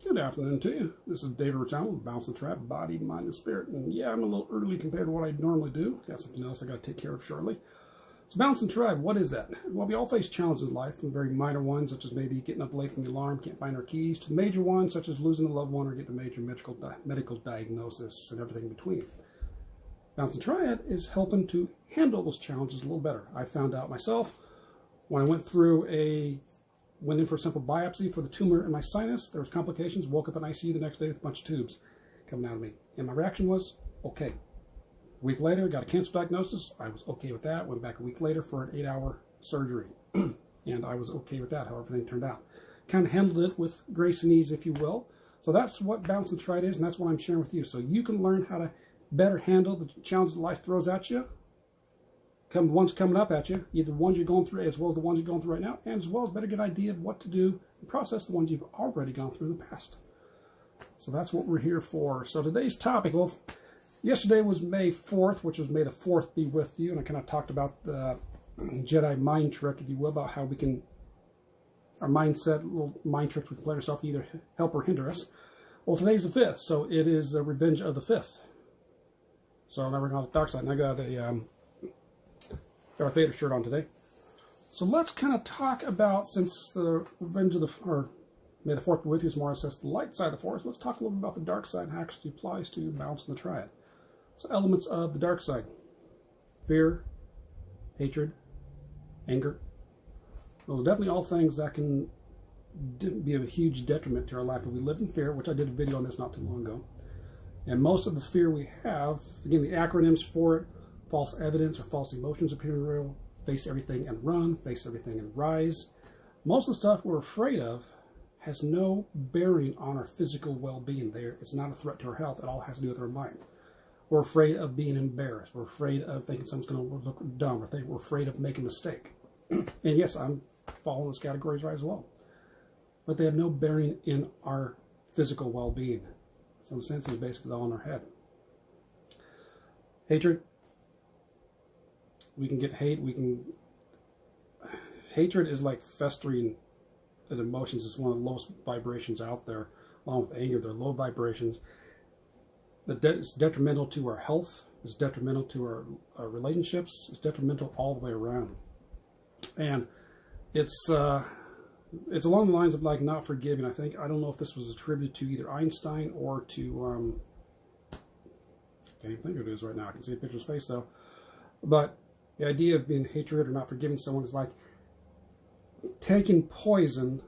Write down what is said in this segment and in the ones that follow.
Good afternoon to you. This is David Rotano with Balance and Trap, Body, Mind, and Spirit. And yeah, I'm a little early compared to what I normally do. Got something else I got to take care of shortly. So Balance and Trap, what is that? Well, we all face challenges in life, from very minor ones, such as maybe getting up late from the alarm, can't find our keys, to major ones, such as losing a loved one or getting a major medical diagnosis and everything in between. Balance and Triad is helping to handle those challenges a little better. I found out myself when I went in for a simple biopsy for the tumor in my sinus. There was complications. Woke up in ICU the next day with a bunch of tubes coming out of me. And my reaction was, okay. A week later, got a cancer diagnosis. I was okay with that. Went back a week later for an 8-hour surgery. And I was okay with that, how everything turned out. Kind of handled it with grace and ease, if you will. So that's what Balance and Triad is, and that's what I'm sharing with you. So you can learn how to better handle the challenges life throws at you. The ones coming up at you, either the ones you're going through as well as the ones you're going through right now, and as well as better get an idea of what to do and process the ones you've already gone through in the past. So that's what we're here for. So today's topic, well, yesterday was May 4th, which was May the 4th be with you, and I kind of talked about the Jedi mind trick, if you will, about how we can, our mindset, little mind tricks we can play ourselves either help or hinder us. Well, today's the 5th, so it is Revenge of the 5th. So now we're on the dark side, and I got a Darth Vader shirt on today. So let's kind of talk about, since the Revenge of the, or May the 4th be with you is more or less the light side of the Force, let's talk a little bit about the dark side and how it actually applies to Balance and the Triad. So elements of the dark side: fear, hatred, anger. Those are definitely all things that can be of a huge detriment to our life. If we live in fear, which I did a video on this not too long ago, and most of the fear we have, again, the acronyms for it: false evidence or false emotions appearing real, face everything and run, face everything and rise. Most of the stuff we're afraid of has no bearing on our physical well-being. It's not a threat to our health. It all has to do with our mind. We're afraid of being embarrassed. We're afraid of thinking someone's going to look dumb. We're afraid of making a mistake. And yes, I'm following those categories right as well. But they have no bearing in our physical well-being. So in a sense, it's basically all in our head. Hatred. We can get hate. Hatred is like festering emotions. It's one of the lowest vibrations out there. Along with anger, they're low vibrations. It's detrimental to our health. It's detrimental to our relationships. It's detrimental all the way around. And it's along the lines of like not forgiving. I don't know if this was attributed to either Einstein or to can't even think who it is right now. I can see a picture of his face though. But the idea of being hatred or not forgiving someone is like taking poison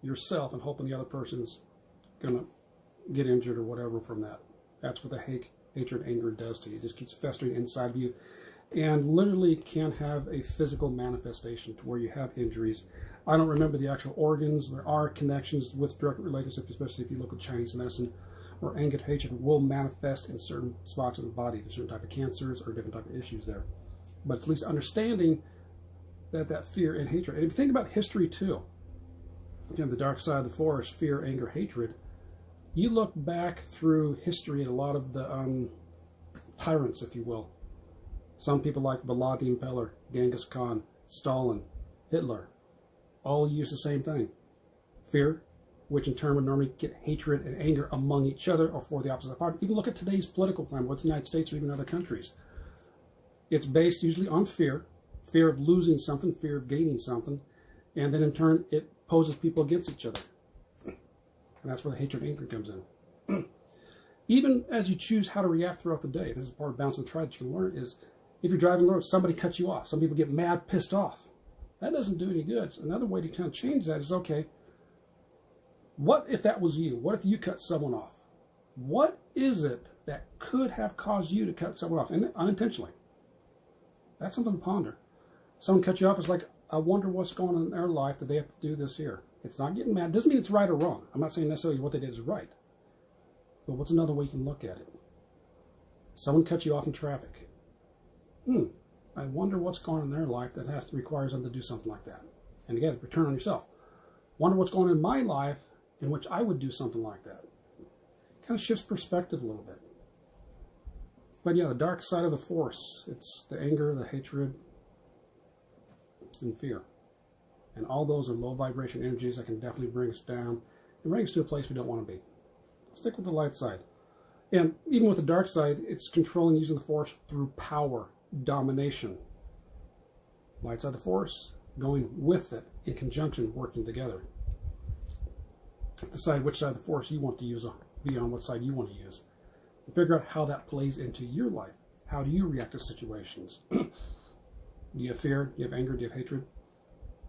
yourself and hoping the other person's going to get injured or whatever from that. That's what the hatred, anger does to you. It just keeps festering inside of you and literally can have a physical manifestation to where you have injuries. I don't remember the actual organs. There are connections with direct relationships, especially if you look at Chinese medicine, where anger, hatred will manifest in certain spots of the body, certain type of cancers or different type of issues there. But at least understanding that fear and hatred. And if you think about history too, again, the dark side of the Force, fear, anger, hatred, you look back through history at a lot of the tyrants, if you will. Some people like Vlad the Impaler, Genghis Khan, Stalin, Hitler, all use the same thing. Fear, which in turn would normally get hatred and anger among each other or for the opposite party. Even look at today's political climate with the United States or even other countries. It's based usually on fear of losing something, fear of gaining something, and then in turn it poses people against each other. And that's where the hatred and anger comes in. Even as you choose how to react throughout the day, this is part of Balance and Triad that you can learn, is if you're driving the road, somebody cuts you off. Some people get mad, pissed off. That doesn't do any good. So another way to kind of change that is, okay, what if that was you? What if you cut someone off? What is it that could have caused you to cut someone off, and unintentionally? That's something to ponder. Someone cuts you off, it's like, I wonder what's going on in their life that they have to do this here. It's not getting mad. It doesn't mean it's right or wrong. I'm not saying necessarily what they did is right. But what's another way you can look at it? Someone cuts you off in traffic. I wonder what's going on in their life that requires them to do something like that. And again, return on yourself. Wonder what's going on in my life in which I would do something like that. Kind of shifts perspective a little bit. But yeah, the dark side of the Force, it's the anger, the hatred, and fear. And all those are low vibration energies that can definitely bring us down It brings us to a place we don't want to be. Stick with the light side. And even with the dark side, it's controlling using the Force through power, domination. Light side of the Force, going with it, in conjunction, working together. Decide which side of the Force you want to use, be on what side you want to use. And figure out how that plays into your life. How do you react to situations? Do you have fear? Do you have anger? Do you have hatred?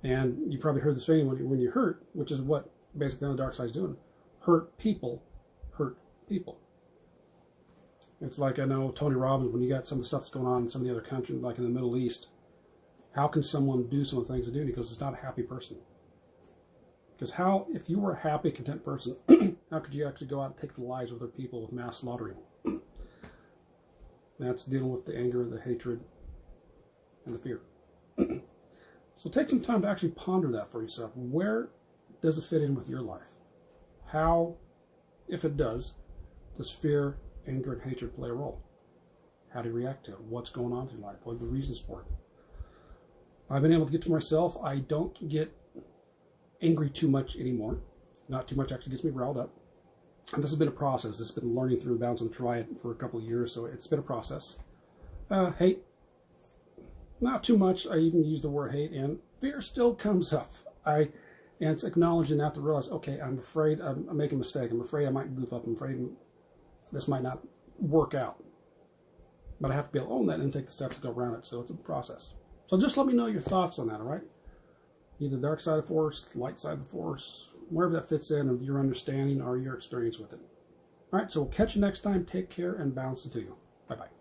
And you probably heard the saying, when you hurt, which is what basically the dark side is doing, hurt people hurt people. It's like, I know Tony Robbins, when you got some of the stuff that's going on in some of the other countries, like in the Middle East, how can someone do some of the things they do? Because it's not a happy person. Because how, if you were a happy, content person, how could you actually go out and take the lives of other people with mass slaughtering? That's dealing with the anger, the hatred, and the fear. So take some time to actually ponder that for yourself. Where does it fit in with your life? How, if it does fear, anger, and hatred play a role? How do you react to it? What's going on in your life? What are the reasons for it? I've been able to get to myself. I don't get angry too much anymore. Not too much actually gets me riled up. And this has been a process. This has been learning through Bounce and Try It for a couple of years, so it's been a process. Hate, not too much. I even use the word hate, and fear still comes up. And it's acknowledging that to realize, okay, I'm afraid I'm making a mistake. I'm afraid I might goof up. I'm afraid this might not work out. But I have to be able to own that and take the steps to go around it, so it's a process. So just let me know your thoughts on that, all right? Either dark side of the Force, light side of the Force, wherever that fits in of your understanding or your experience with it. All right, so we'll catch you next time. Take care and bounce into you. Bye-bye.